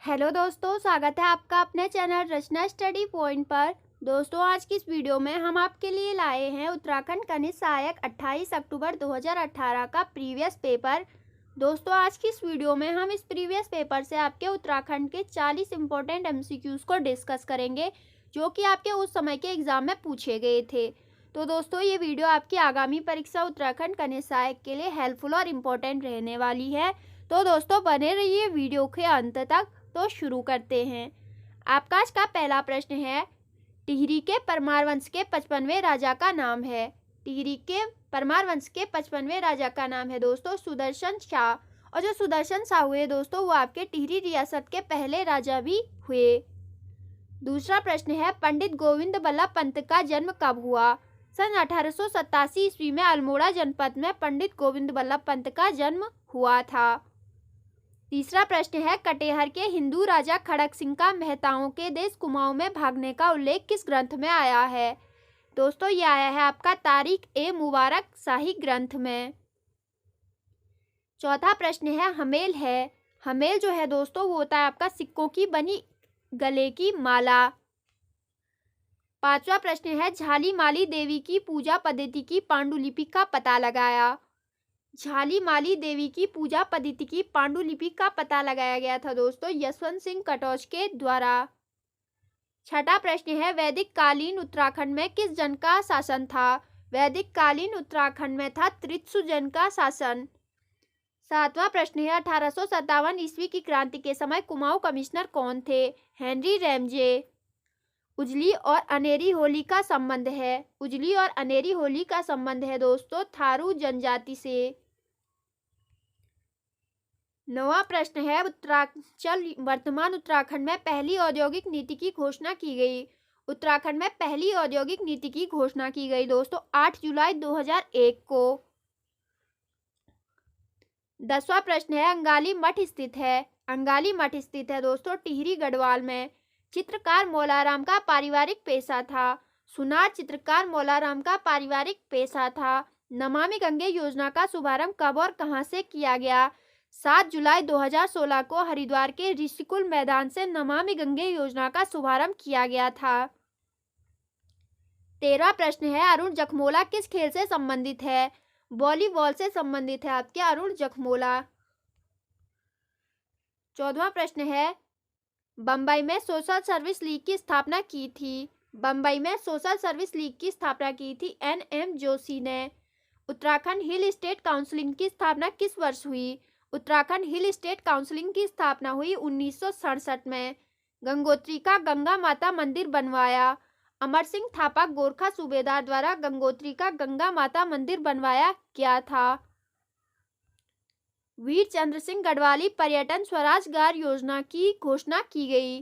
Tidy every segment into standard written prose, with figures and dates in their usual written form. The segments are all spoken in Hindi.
हेलो दोस्तों, स्वागत है आपका अपने चैनल रचना स्टडी पॉइंट पर। दोस्तों, आज की इस वीडियो में हम आपके लिए लाए हैं उत्तराखंड कनिष्ठ सहायक 28 अक्टूबर 2018 का प्रीवियस पेपर। दोस्तों, आज की इस वीडियो में हम इस प्रीवियस पेपर से आपके उत्तराखंड के 40 इंपॉर्टेंट एमसीक्यूज को डिस्कस करेंगे, जो कि आपके उस समय के एग्जाम में पूछे गए थे। तो दोस्तों, ये वीडियो आपकी आगामी परीक्षा उत्तराखंड कनिष्ठ सहायक के लिए हेल्पफुल और इम्पोर्टेंट रहने वाली है। तो दोस्तों, बने रहिए वीडियो के अंत तक। तो शुरू करते हैं। आपका आज का पहला प्रश्न है, टिहरी के परमार वंश के 55वें राजा का नाम है। टिहरी के परमार वंश के 55वें राजा का नाम है दोस्तों सुदर्शन शाह। और जो सुदर्शन शाह हुए दोस्तों, वो आपके टिहरी रियासत के पहले राजा भी हुए। दूसरा प्रश्न है, पंडित गोविंद बल्लभ पंत का जन्म कब हुआ। सन 1887 ईस्वी में अल्मोड़ा जनपद में पंडित गोविंद बल्लभ पंत का जन्म हुआ था। तीसरा प्रश्न है, कटेहर के हिंदू राजा खड़क सिंह का मेहताओं के देश कुमाऊं में भागने का उल्लेख किस ग्रंथ में आया है। दोस्तों, यह आया है आपका तारीख ए मुबारक शाही ग्रंथ में। चौथा प्रश्न है, हमेल है। हमेल जो है दोस्तों, वो होता है आपका सिक्कों की बनी गले की माला। पांचवा प्रश्न है, झाली माली देवी की पूजा पद्धति की पांडुलिपि का पता लगाया। झाली माली देवी की पूजा पद्धति की पांडुलिपि का पता लगाया गया था दोस्तों यशवंत सिंह कटोच के द्वारा। छठा प्रश्न है, वैदिक कालीन उत्तराखंड में किस जन का शासन था। वैदिक कालीन उत्तराखंड में था त्रित्सु जन का शासन। सातवां प्रश्न है, 1857 ईस्वी की क्रांति के समय कुमाऊं कमिश्नर कौन थे। Henry Ramsay. उजली और अनेरी होली का संबंध है। उजली और अनेरी होली का संबंध है दोस्तों थारू जनजाति से। नौवां प्रश्न है, वर्तमान उत्तराखंड में पहली औद्योगिक नीति की घोषणा की गई। उत्तराखंड में पहली औद्योगिक नीति की घोषणा की गई दोस्तों 8 जुलाई 2001 को। 10वां प्रश्न है, अंगाली मठ स्थित है। अंगाली मठ स्थित है दोस्तों टिहरी गढ़वाल में। चित्रकार मौलाराम का पारिवारिक पेशा था। सुनार चित्रकार मौलाराम का पारिवारिक पेशा था। नमामि गंगे योजना का शुभारंभ कब और कहां से किया गया। 7 जुलाई 2016 को हरिद्वार के ऋषिकुल मैदान से नमामि गंगे योजना का शुभारंभ किया गया था। 13वां प्रश्न है, अरुण जखमोला किस खेल से संबंधित है। वॉलीबॉल से संबंधित है आपके अरुण जखमोला। 14वां प्रश्न है, बम्बई में सोशल सर्विस लीग की स्थापना की थी। बम्बई में सोशल सर्विस लीग की स्थापना की थी NM जोशी ने। उत्तराखंड हिल स्टेट काउंसिलिंग की स्थापना किस वर्ष हुई। उत्तराखंड हिल स्टेट काउंसिलिंग की स्थापना हुई 1967 में। गंगोत्री का गंगा माता मंदिर बनवाया। अमर सिंह थापा गोरखा सूबेदार द्वारा गंगोत्री का गंगा माता मंदिर बनवाया गया था। वीर चंद्र सिंह गढ़वाली पर्यटन स्वरोजगार योजना की घोषणा की गई।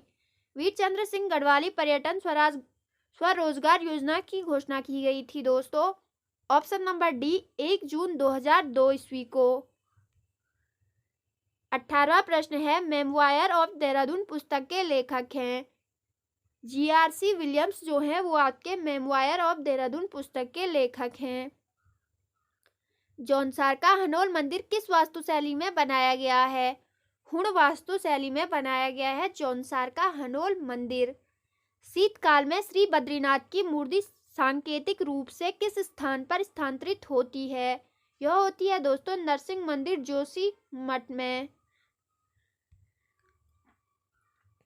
वीर चंद्र सिंह गढ़वाली पर्यटन स्वरोजगार योजना की घोषणा की गई थी दोस्तों ऑप्शन नंबर डी 1 जून 2002 ईस्वी को। 18वां प्रश्न है, मेमोयर ऑफ देहरादून पुस्तक के लेखक हैं। GRC विलियम्स जो हैं वो आपके मेमोयर ऑफ देहरादून पुस्तक के लेखक हैं। जौनसार का हनोल मंदिर किस वास्तुशैली में बनाया गया है। हुण वास्तुशैली में बनाया गया है जौनसार का हनोल मंदिर। शीतकाल में श्री बद्रीनाथ की मूर्ति सांकेतिक रूप से किस स्थान पर स्थानांतरित होती है। यह होती है दोस्तों नरसिंह मंदिर जोशी मठ में।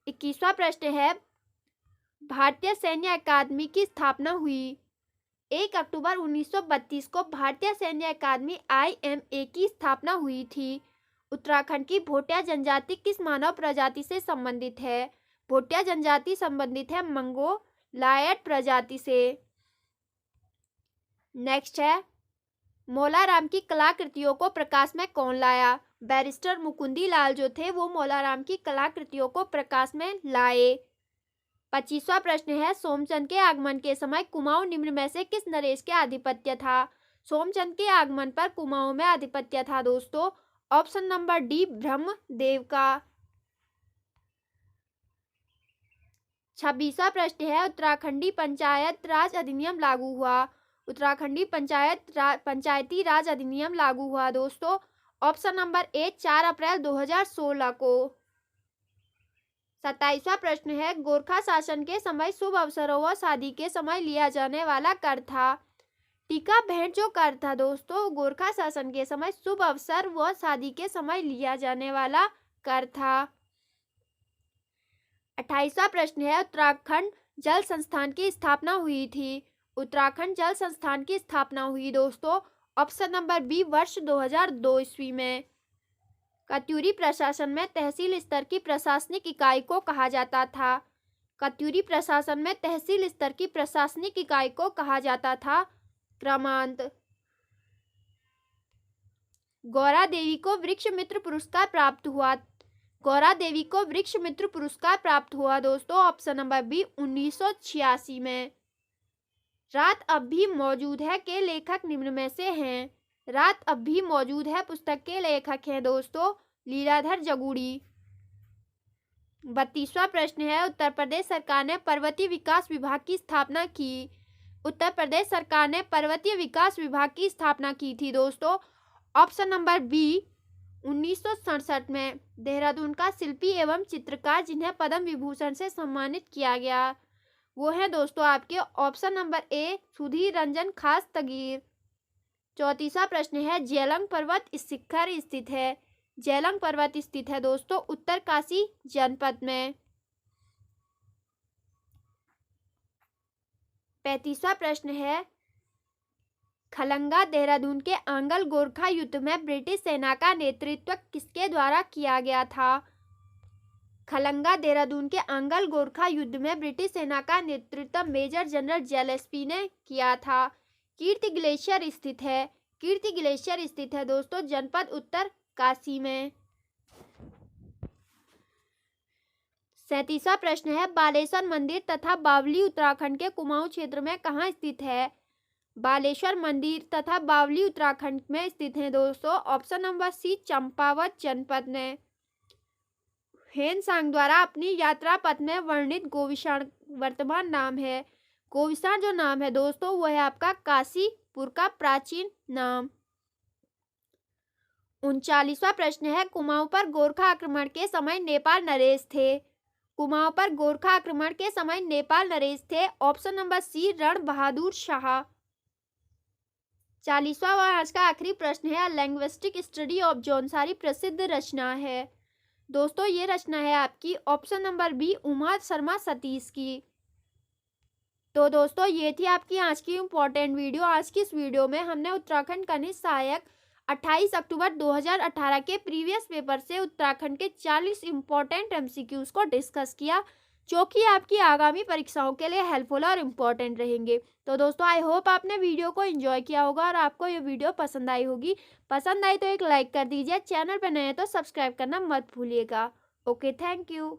21वां प्रश्न है, भारतीय सैन्य अकादमी की स्थापना हुई। 1 अक्टूबर 1932 को भारतीय सैन्य अकादमी IMA की स्थापना हुई थी। उत्तराखंड की भोटिया जनजाति किस मानव प्रजाति से संबंधित है। भोटिया जनजाति संबंधित है मंगोलायड प्रजाति से। नेक्स्ट है, मौलाराम की कलाकृतियों को प्रकाश में कौन लाया। बैरिस्टर मुकुंदी लाल जो थे वो मौलाराम की कलाकृतियों को प्रकाश में लाए। 25वां प्रश्न है, सोमचंद के आगमन के समय कुमाऊं निम्न में से किस नरेश के आधिपत्य था। सोमचंद के आगमन पर कुमाऊं में आधिपत्य था दोस्तों ऑप्शन नंबर डी ब्रह्मदेव का। 26वां प्रश्न है, उत्तराखंडी पंचायत राज अधिनियम लागू हुआ। उत्तराखंडी पंचायती राज अधिनियम लागू हुआ दोस्तों ऑप्शन नंबर ए 4 अप्रैल 2016 को। 27वां प्रश्न है, गोरखा शासन के समय शुभ अवसरों व शादी के समय लिया जाने वाला कर था। टीका भेंट जो कर था दोस्तों, गोरखा शासन के समय शुभ अवसर व शादी के समय लिया जाने वाला कर था। 28वां प्रश्न है, उत्तराखंड जल संस्थान की स्थापना हुई थी। उत्तराखंड जल संस्थान की स्थापना हुई दोस्तों ऑप्शन नंबर बी वर्ष 2002 ईस्वी में। कत्यूरी प्रशासन में तहसील स्तर की प्रशासनिक इकाई को कहा जाता था। कत्यूरी प्रशासन में तहसील स्तर की प्रशासनिक इकाई को कहा जाता था क्रमांत। गौरा देवी को वृक्ष मित्र पुरस्कार प्राप्त हुआ। गौरा देवी को वृक्ष मित्र पुरस्कार प्राप्त हुआ दोस्तों ऑप्शन नंबर बी 1986 में। रात अब भी मौजूद है के लेखक निम्न में से हैं। रात अब भी मौजूद है पुस्तक के लेखक हैं दोस्तों लीलाधर जगूड़ी। 32वां प्रश्न है, उत्तर प्रदेश सरकार ने पर्वतीय विकास विभाग की स्थापना की। उत्तर प्रदेश सरकार ने पर्वतीय विकास विभाग की स्थापना की थी दोस्तों ऑप्शन नंबर बी 1967 में। देहरादून का शिल्पी एवं चित्रकार जिन्हें पद्म विभूषण से सम्मानित किया गया वो है दोस्तों आपके option number A Sudhir Ranjan खास तगीर। 34वां प्रश्न है, जेलंग पर्वत इस शिखर स्थित है। जेलंग पर्वत स्थित है दोस्तों उत्तरकाशी जनपद में। 35वां प्रश्न है, खलंगा देहरादून के आंगल गोरखा युद्ध में ब्रिटिश सेना का नेतृत्व किसके द्वारा किया गया था। खलंगा देहरादून के आंगल गोरखा युद्ध में ब्रिटिश सेना का नेतृत्व मेजर जनरल जेलेस्पी ने किया था। कीर्ति ग्लेशियर स्थित है। कीर्ति ग्लेशियर स्थित है दोस्तों जनपद उत्तरकाशी में। 37वां प्रश्न है, बालेश्वर मंदिर तथा बावली उत्तराखंड के कुमाऊं क्षेत्र में कहाँ स्थित है। बालेश्वर मंदिर तथा बावली उत्तराखंड में स्थित है दोस्तों ऑप्शन नंबर सी चंपावत जनपद में। हेनसांग द्वारा अपनी यात्रा पथ में वर्णित गोविषाण वर्तमान नाम है। गोविषाण जो नाम है दोस्तों वो है आपका काशीपुर का प्राचीन नाम। 39वां प्रश्न है, कुमाऊं पर गोरखा आक्रमण के समय नेपाल नरेश थे। कुमाऊं पर गोरखा आक्रमण के समय नेपाल नरेश थे ऑप्शन नंबर सी रण बहादुर शाह। 40वां व आज का आखिरी प्रश्न है, लिंग्विस्टिक स्टडी ऑफ जौनसारी प्रसिद्ध रचना है। दोस्तों ये रचना है आपकी option number B Uma Sharma Satish की। तो दोस्तों ये थी आपकी आज की इम्पोर्टेंट वीडियो। आज की इस वीडियो में हमने उत्तराखंड कनिष्ठ सहायक 28 अक्टूबर 2018 के प्रीवियस पेपर से उत्तराखंड के 40 इम्पोर्टेंट एमसीक्यूज को डिस्कस किया जो कि आपकी आगामी परीक्षाओं के लिए हेल्पफुल और इम्पोर्टेंट रहेंगे। तो दोस्तों आई होप आपने वीडियो को एंजॉय किया होगा और आपको ये वीडियो पसंद आई होगी। पसंद आई तो एक लाइक कर दीजिए, चैनल पर नए हैं तो सब्सक्राइब करना मत भूलिएगा। Okay, thank you.